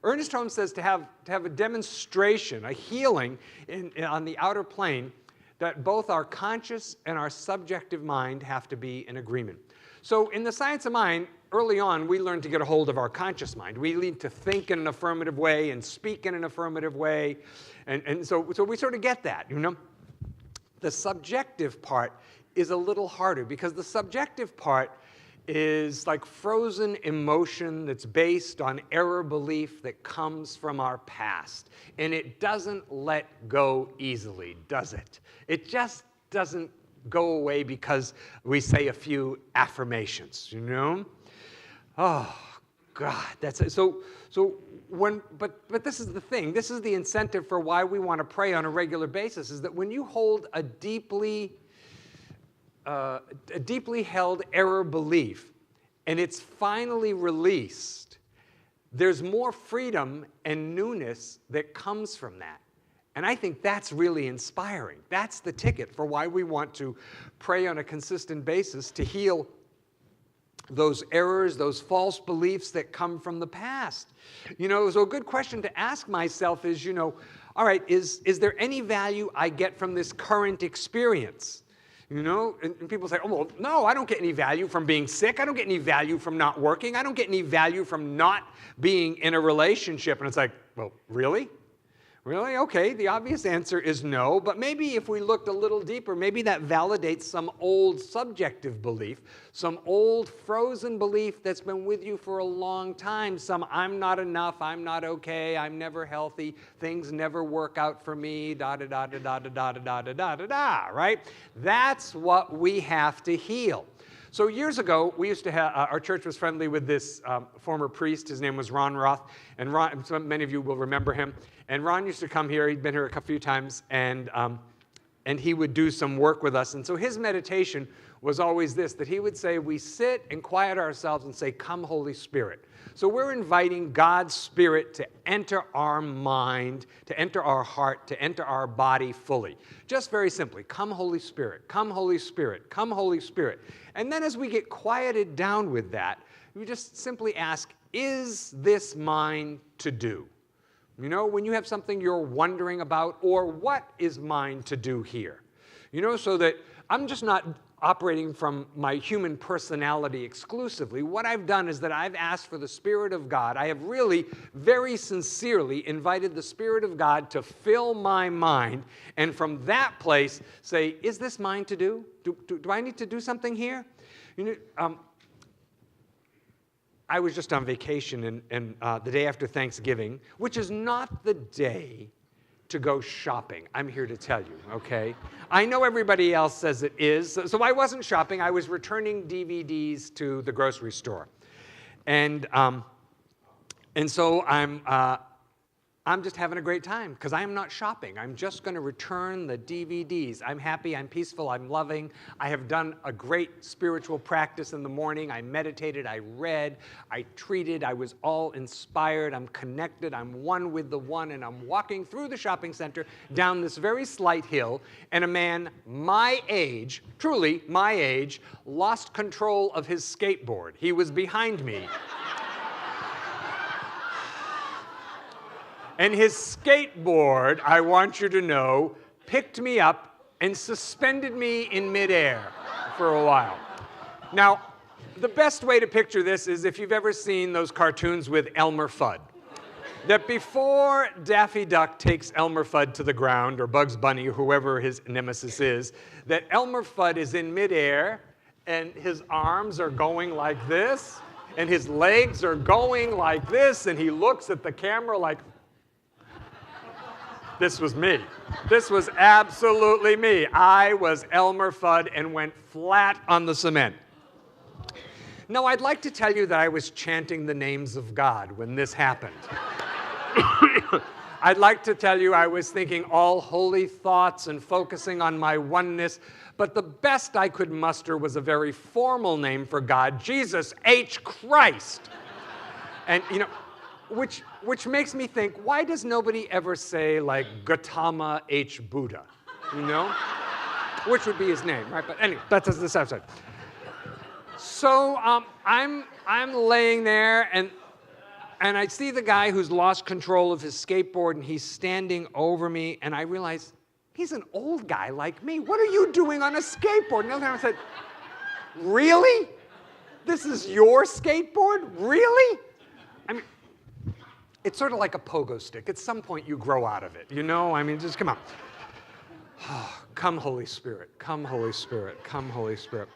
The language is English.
Ernest Holmes says to have a demonstration, a healing on the outer plane, that both our conscious and our subjective mind have to be in agreement. So in the science of mind, early on, we learned to get a hold of our conscious mind. We need to think in an affirmative way and speak in an affirmative way. And so we sort of get that, you know. The subjective part is a little harder because the subjective part is like frozen emotion that's based on error belief that comes from our past. And it doesn't let go easily, does it? It just doesn't go away because we say a few affirmations, you know? Oh, God, that's it. So but this is the thing. This is the incentive for why we want to pray on a regular basis, is that when you hold a deeply held error belief, and it's finally released, there's more freedom and newness that comes from that. And I think that's really inspiring. That's the ticket for why we want to pray on a consistent basis to heal those errors, those false beliefs that come from the past. You know, so a good question to ask myself is, you know, all right, is there any value I get from this current experience? You know, and people say, oh, well, no, I don't get any value from being sick. I don't get any value from not working. I don't get any value from not being in a relationship. And it's like, well, really? Really? Okay, the obvious answer is no, but maybe if we looked a little deeper, maybe that validates some old subjective belief, some old frozen belief that's been with you for a long time, some I'm not enough, I'm not okay, I'm never healthy, things never work out for me, da-da-da-da-da-da-da-da-da-da-da, right? That's what we have to heal. So years ago, we used to have, our church was friendly with this former priest. His name was Ron Roth. And Ron, so many of you will remember him. And Ron used to come here. He'd been here a few times. And he would do some work with us. And so his meditation was always this, that he would say, we sit and quiet ourselves and say, come, Holy Spirit. So we're inviting God's Spirit to enter our mind, to enter our heart, to enter our body fully. Just very simply, come, Holy Spirit, come, Holy Spirit, come, Holy Spirit. And then as we get quieted down with that, we just simply ask, is this mine to do? You know, when you have something you're wondering about, or what is mine to do here? You know, so that I'm just not operating from my human personality exclusively. What I've done is that I've asked for the Spirit of God. I have really, very sincerely invited the Spirit of God to fill my mind, and from that place say, is this mine to do? Do I need to do something here? You know, I was just on vacation and the day after Thanksgiving, which is not the day to go shopping, I'm here to tell you, okay? I know everybody else says it is, so I wasn't shopping. I was returning DVDs to the grocery store. And so I'm just having a great time because I am not shopping. I'm just going to return the DVDs. I'm happy, I'm peaceful, I'm loving. I have done a great spiritual practice in the morning. I meditated, I read, I treated, I was all inspired, I'm connected, I'm one with the one, and I'm walking through the shopping center down this very slight hill, and a man my age, truly my age, lost control of his skateboard. He was behind me. And his skateboard, I want you to know, picked me up and suspended me in midair for a while. Now, the best way to picture this is if you've ever seen those cartoons with Elmer Fudd. That before Daffy Duck takes Elmer Fudd to the ground, or Bugs Bunny, or whoever his nemesis is, that Elmer Fudd is in midair, and his arms are going like this, and his legs are going like this, and he looks at the camera like, this was me. This was absolutely me. I was Elmer Fudd and went flat on the cement. Now, I'd like to tell you that I was chanting the names of God when this happened. I'd like to tell you I was thinking all holy thoughts and focusing on my oneness, but the best I could muster was a very formal name for God, Jesus H. Christ. And, you know, which makes me think, why does nobody ever say, like, Gautama H. Buddha, you know? Which would be his name, right? But anyway, that's the outside. So I'm laying there, and And I see the guy who's lost control of his skateboard, and he's standing over me, and I realize he's an old guy like me. What are you doing on a skateboard? And I said, really? This is your skateboard? Really? I mean, it's sort of like a pogo stick. At some point, you grow out of it, you know? I mean, just come on. Come, Holy Spirit. Come, Holy Spirit. Come, Holy Spirit.